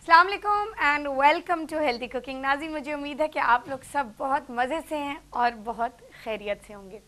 अस्सलाम वालेकुम and welcome to healthy cooking. नाज़रीन, मुझे उम्मीद है कि आप लोग सब बहुत मज़े से हैं और बहुत खैरियत से होंगे।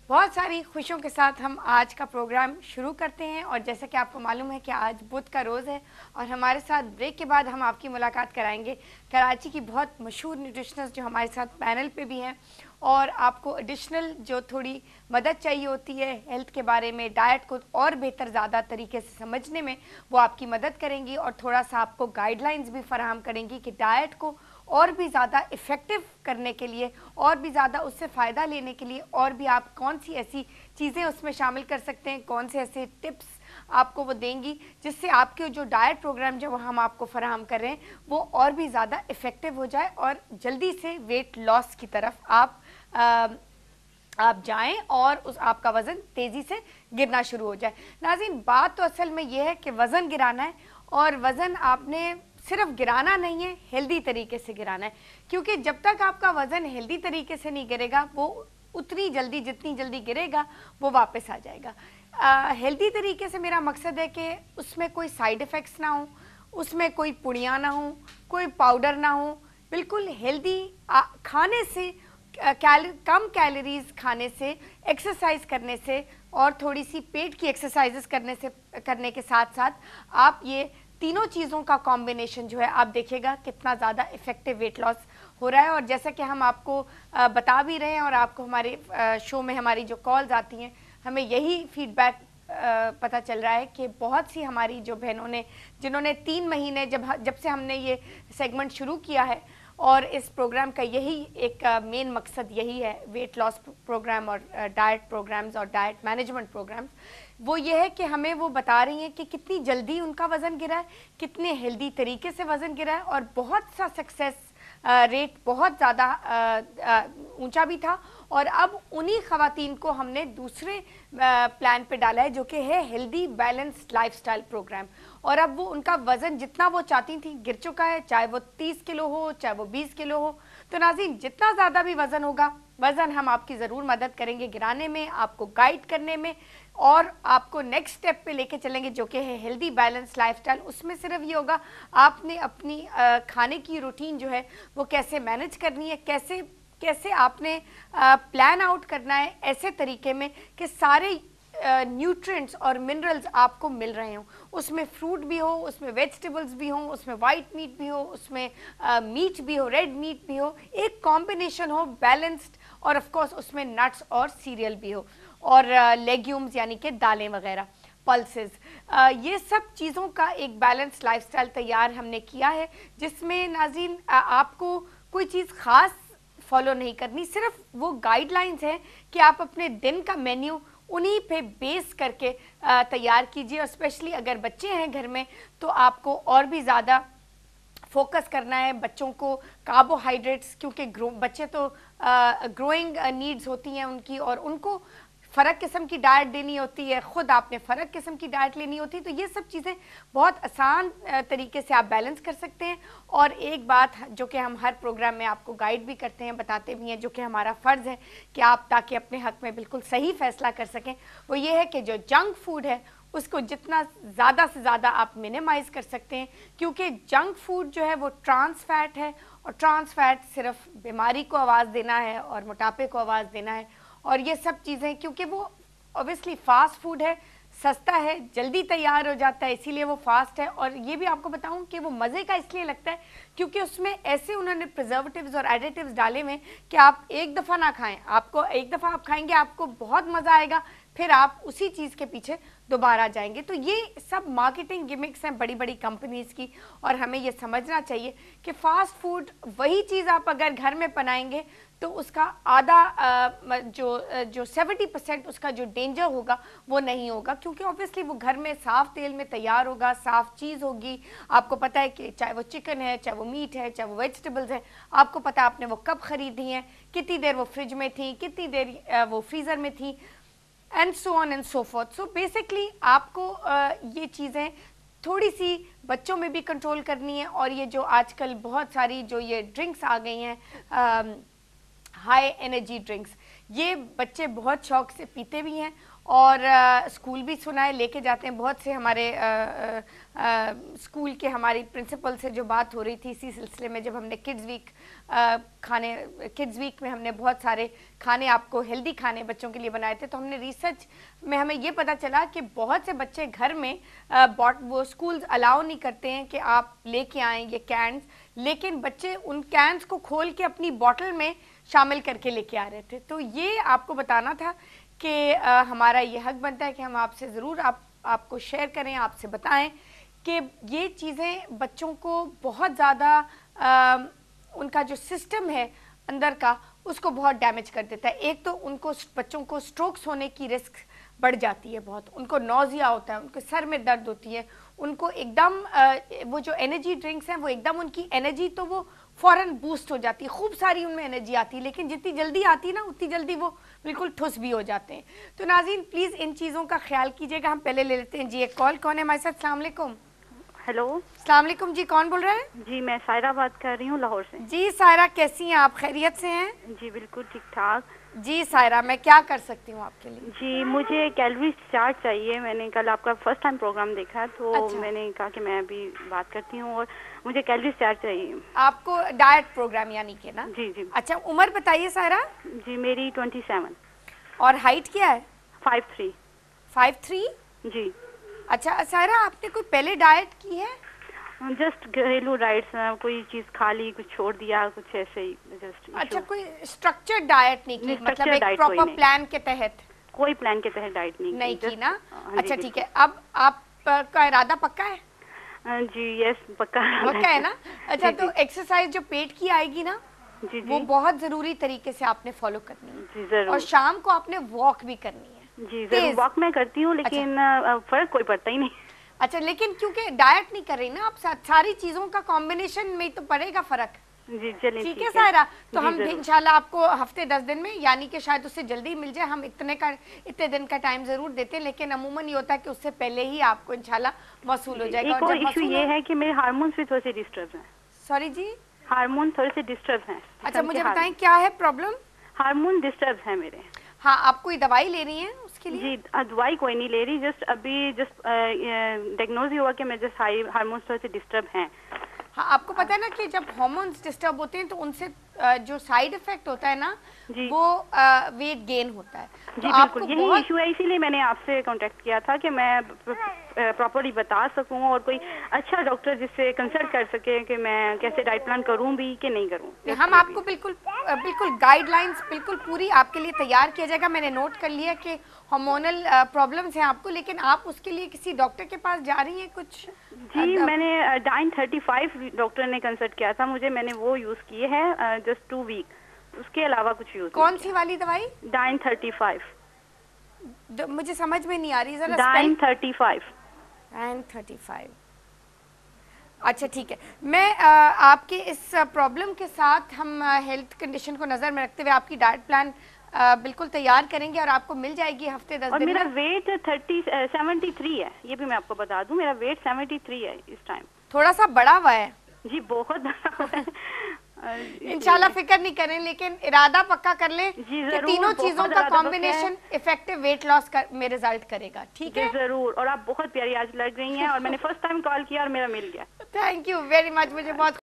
बहुत सारी खुशियों के साथ हम आज का प्रोग्राम शुरू करते हैं और जैसा कि आपको मालूम है कि आज बुध का रोज़ है और हमारे साथ ब्रेक के बाद हम आपकी मुलाकात कराएंगे कराची की बहुत मशहूर न्यूट्रिशनिस्ट जो हमारे साथ पैनल पे भी हैं और आपको एडिशनल जो थोड़ी मदद चाहिए होती है हेल्थ के बारे में, डाइट को और बेहतर ज़्यादा तरीके से समझने में, वो आपकी मदद करेंगी और थोड़ा सा आपको गाइडलाइंस भी फराहम करेंगी कि डाइट को और भी ज़्यादा इफ़ेक्टिव करने के लिए, और भी ज़्यादा उससे फ़ायदा लेने के लिए और भी आप कौन सी ऐसी चीज़ें उसमें शामिल कर सकते हैं, कौन से ऐसे टिप्स आपको वो देंगी जिससे आपके जो डाइट प्रोग्राम जो हम आपको फराहम कर रहे हैं वो और भी ज़्यादा इफ़ेक्टिव हो जाए और जल्दी से वेट लॉस की तरफ आप जाएं और उस आपका वज़न तेज़ी से गिरना शुरू हो जाए। नाज़रीन, बात तो असल में ये है कि वज़न गिराना है और वज़न आपने सिर्फ गिराना नहीं है, हेल्दी तरीके से गिराना है, क्योंकि जब तक आपका वज़न हेल्दी तरीके से नहीं गिरेगा वो उतनी जल्दी जितनी जल्दी गिरेगा वो वापस आ जाएगा। हेल्दी तरीके से मेरा मकसद है कि उसमें कोई साइड इफ़ेक्ट्स ना हो, उसमें कोई पुड़िया ना हो, कोई पाउडर ना हो, बिल्कुल हेल्दी खाने से, कम कैलोरीज खाने से, एक्सरसाइज करने से और थोड़ी सी पेट की एक्सरसाइजेस करने के साथ साथ आप ये तीनों चीज़ों का कॉम्बिनेशन जो है आप देखिएगा कितना ज़्यादा इफ़ेक्टिव वेट लॉस हो रहा है। और जैसा कि हम आपको बता भी रहे हैं और आपको हमारे शो में हमारी जो कॉल्स आती हैं हमें यही फीडबैक पता चल रहा है कि बहुत सी हमारी जो बहनों ने, जिन्होंने 3 महीने जब से हमने ये सेगमेंट शुरू किया है और इस प्रोग्राम का यही एक मेन मकसद यही है, वेट लॉस प्रोग्राम और डाइट प्रोग्राम्स और डाइट मैनेजमेंट प्रोग्राम्स, वो ये है कि हमें वो बता रही हैं कि कितनी जल्दी उनका वज़न गिरा है, कितने हेल्दी तरीके से वज़न गिरा है और बहुत सा सक्सेस रेट बहुत ज़्यादा ऊंचा भी था। और अब उन्हीं ख़वातीन को हमने दूसरे प्लान पे डाला है जो कि है हेल्दी बैलेंस्ड लाइफस्टाइल प्रोग्राम, और अब वो उनका वज़न जितना वो चाहती थी गिर चुका है, चाहे वो 30 किलो हो चाहे वो 20 किलो हो। तो नाज़रीन, जितना ज़्यादा भी वज़न होगा, वज़न हम आपकी ज़रूर मदद करेंगे गिराने में, आपको गाइड करने में और आपको नेक्स्ट स्टेप पे लेके चलेंगे जो कि है हेल्दी बैलेंस लाइफस्टाइल। उसमें सिर्फ ये होगा आपने अपनी खाने की रूटीन जो है वो कैसे मैनेज करनी है, कैसे कैसे आपने प्लान आउट करना है ऐसे तरीके में कि सारे न्यूट्रिएंट्स और मिनरल्स आपको मिल रहे हों, उसमें फ्रूट भी हो, उसमें वेजिटेबल्स भी हों, उसमें वाइट मीट भी हो, उसमें मीट भी हो, रेड मीट भी हो, एक कॉम्बिनेशन हो बैलेंस्ड, और ऑफ कोर्स उसमें नट्स और सीरियल भी हो और लेग्यूम्स यानी कि दालें वगैरह, पल्सेस, ये सब चीज़ों का एक बैलेंस लाइफस्टाइल तैयार हमने किया है जिसमें नाज़रीन आपको कोई चीज़ ख़ास फॉलो नहीं करनी, सिर्फ वो गाइडलाइंस हैं कि आप अपने दिन का मेन्यू उन्हीं पे बेस करके तैयार कीजिए। और स्पेशली अगर बच्चे हैं घर में तो आपको और भी ज़्यादा फोकस करना है बच्चों को कार्बोहाइड्रेट्स, क्योंकि बच्चे तो ग्रोइंग नीड्स होती हैं उनकी और उनको फ़र्क किस्म की डाइट देनी होती है, ख़ुद आपने फ़र्क किस्म की डाइट लेनी होती है। तो ये सब चीज़ें बहुत आसान तरीके से आप बैलेंस कर सकते हैं। और एक बात जो कि हम हर प्रोग्राम में आपको गाइड भी करते हैं, बताते भी हैं, जो कि हमारा फ़र्ज़ है कि आप ताकि अपने हक़ में बिल्कुल सही फ़ैसला कर सकें, वो ये है कि जो जंक फूड है उसको जितना ज़्यादा से ज़्यादा आप मिनिमाइज़ कर सकते हैं, क्योंकि जंक फूड जो है वो ट्रांस फैट है और ट्रांस फैट सिर्फ बीमारी को आवाज़ देना है और मोटापे को आवाज़ देना है। और ये सब चीज़ें क्योंकि वो ऑब्वियसली फ़ास्ट फूड है, सस्ता है, जल्दी तैयार हो जाता है, इसीलिए वो फास्ट है। और ये भी आपको बताऊं कि वो मज़े का इसलिए लगता है क्योंकि उसमें ऐसे उन्होंने प्रिजर्वेटिव्स और एडिटिव्स डाले हुए कि आप एक दफ़ा ना खाएं, आपको एक दफ़ा आप खाएंगे आपको बहुत मज़ा आएगा, फिर आप उसी चीज़ के पीछे दोबारा जाएंगे। तो ये सब मार्केटिंग गिमिक्स हैं बड़ी बड़ी कंपनीज़ की, और हमें ये समझना चाहिए कि फ़ास्ट फूड वही चीज़ आप अगर घर में बनाएंगे तो उसका आधा जो 70% उसका जो डेंजर होगा वो नहीं होगा, क्योंकि ऑब्वियसली वो घर में साफ़ तेल में तैयार होगा, साफ़ चीज़ होगी। आपको पता है कि चाहे वो चिकन है, चाहे वो मीट है, चाहे वो वेजिटेबल्स है, आपको पता है आपने वो कब ख़रीदी हैं, कितनी देर वो फ्रिज में थी, कितनी देर वो फ्रीज़र में थी, and so on and so fourth. So basically आपको ये चीज़ें थोड़ी सी बच्चों में भी कंट्रोल करनी है। और ये जो आजकल बहुत सारी जो ये ड्रिंक्स आ गई हैं, हाई एनर्जी ड्रिंक्स, ये बच्चे बहुत शौक से पीते भी हैं और स्कूल भी सुना है लेके जाते हैं। बहुत से हमारे स्कूल के हमारी प्रिंसिपल से जो बात हो रही थी इसी सिलसिले में, जब हमने किड्स वीक में हमने बहुत सारे खाने आपको हेल्दी खाने बच्चों के लिए बनाए थे, तो हमने रिसर्च में हमें ये पता चला कि बहुत से बच्चे घर में वो स्कूल्स अलाउ नहीं करते हैं कि आप लेके आएँ ये कैंस, लेकिन बच्चे उन कैंस को खोल के अपनी बॉटल में शामिल करके लेके आ रहे थे। तो ये आपको बताना था कि हमारा ये हक बनता है कि हम आपसे ज़रूर आपको शेयर करें, आपसे बताएं कि ये चीज़ें बच्चों को बहुत ज़्यादा उनका जो सिस्टम है अंदर का उसको बहुत डैमेज कर देता है। एक तो उनको बच्चों को स्ट्रोक्स होने की रिस्क बढ़ जाती है बहुत, उनको नौजिया होता है, उनके सर में दर्द होती है, उनको एकदम वो जो एनर्जी ड्रिंक्स हैं वो एकदम उनकी एनर्जी तो वो फ़ौरन बूस्ट हो जाती है, खूब सारी उनमें एनर्जी आती है, लेकिन जितनी जल्दी आती है ना उतनी जल्दी वो बिल्कुल ठुस भी हो जाते हैं। तो नाज़रीन प्लीज़ इन चीज़ों का ख्याल कीजिएगा। हम पहले ले लेते हैं जी एक कॉल। कौन है हमारे साथ? अस्सलाम वालेकुम। हेलो, अस्सलाम वालेकुम जी, कौन बोल रहे हैं? जी मैं सायरा बात कर रही हूँ लाहौर से। जी सायरा, कैसी हैं आप? खैरियत से हैं? जी बिल्कुल ठीक ठाक। जी सायरा, मैं क्या कर सकती हूँ आपके लिए? जी मुझे कैलोरी चार्ट चाहिए। मैंने कल आपका फर्स्ट टाइम प्रोग्राम देखा तो अच्छा। मैंने कहा कि मैं अभी बात करती हूँ और मुझे कैलोरी चार्ट चाहिए। आपको डाइट प्रोग्राम यानी कि ना? जी जी। अच्छा, उम्र बताइए सायरा। जी मेरी 27। और हाइट क्या है? 5'3". 5'3"? जी। अच्छा सायरा, आपने कोई पहले डाइट की है? जस्ट घरेलू डाइट्स, कोई चीज खा ली, कुछ छोड़ दिया, कुछ ऐसे ही जस्ट। अच्छा, कोई स्ट्रक्चर्ड डाइट नहीं की? मतलब एक प्रॉपर प्लान के तहत? कोई प्लान के तहत डाइट नहीं की ना? अच्छा ठीक है। अब आपका इरादा पक्का है? जी यस पक्का है ना? अच्छा तो एक्सरसाइज जो पेट की आएगी ना जी वो बहुत जरूरी तरीके से आपने फॉलो करनी है जी जरूर। और शाम को आपने वॉक भी करनी है। जी जरूर, वॉक मैं करती हूँ लेकिन फर्क कोई पड़ता ही नहीं। अच्छा, लेकिन क्योंकि डाइट नहीं कर रही ना आप, सारी चीजों का कॉम्बिनेशन में तो पड़ेगा फर्क। जी चलिए ठीक है सायरा, तो हम इंशाल्लाह आपको हफ्ते 10 दिन में, यानी कि शायद उससे जल्दी मिल जाए, हम इतने दिन का टाइम जरूर देते हैं, लेकिन अमूमन ये होता है कि उससे पहले ही आपको इंशाल्लाह मौसूल हो जाएगा। और इशू ये है कि मेरे हार्मोन्स भी थोड़े से डिस्टर्ब हैं। सॉरी जी? हार्मोन थोड़े से डिस्टर्ब हैं। अच्छा मुझे बताएं क्या है प्रॉब्लम? हार्मोन डिस्टर्ब है मेरे। हाँ, आप कोई दवाई ले रही हैं उसके लिए? जी दवाई कोई नहीं ले रही, जस्ट अभी डायग्नोज हुआ कि मैं जस्ट हार्मोन्स थोड़े से डिस्टर्ब हैं। हाँ, आपको पता है ना कि जब हार्मोन्स डिस्टर्ब होते हैं तो उनसे जो साइड इफेक्ट होता है ना वो वेट गेन होता है। जी बिल्कुल, यही इशू है, इसीलिए मैंने आपसे कांटेक्ट किया था कि मैं प्रॉपर्ली बता सकूं और कोई अच्छा डॉक्टर जिससे कंसल्ट कर सके कि मैं कैसे डाइट प्लान करूं भी कि नहीं करूं। हम आपको बिल्कुल गाइडलाइंस बिल्कुल पूरी आपके लिए तैयार किया जाएगा। मैंने नोट कर लिया कि हार्मोनल प्रॉब्लम्स हैं आपको, लेकिन आप उसके लिए किसी डॉक्टर के पास जा रही हैं कुछ? जी मैंने डाइन 35 डॉक्टर ने कंसल्ट किया था मुझे, मैंने वो यूज किए हैं जस्ट 2 वीक, उसके अलावा कुछ यूज। कौन सी वाली दवाई? डाइन 35। मुझे समझ में नहीं आ रही, जरा डाइन 35। डाइन 35। अच्छा ठीक है, मैं आपके इस प्रॉब्लम के साथ हम हेल्थ कंडीशन को नजर में रखते हुए आपकी डाइट प्लान बिल्कुल तैयार करेंगे और आपको मिल जाएगी हफ्ते 10 दिन। और मेरा वेट 73 है, ये भी मैं आपको बता दूं, मेरा वेट 73 है इस टाइम। थोड़ा सा बड़ा हुआ है? जी बहुत बड़ा हुआ है। इंशाल्लाह फिक्र नहीं करें, लेकिन इरादा पक्का कर लें कि तीनों चीजों का कॉम्बिनेशन इफेक्टिव वेट लॉस में रिजल्ट करेगा। ठीक है जरूर। और आप बहुत प्यारी आज लग रही हैं और मैंने फर्स्ट टाइम कॉल किया और मेरा मिल गया। थैंक यू वेरी मच, मुझे बहुत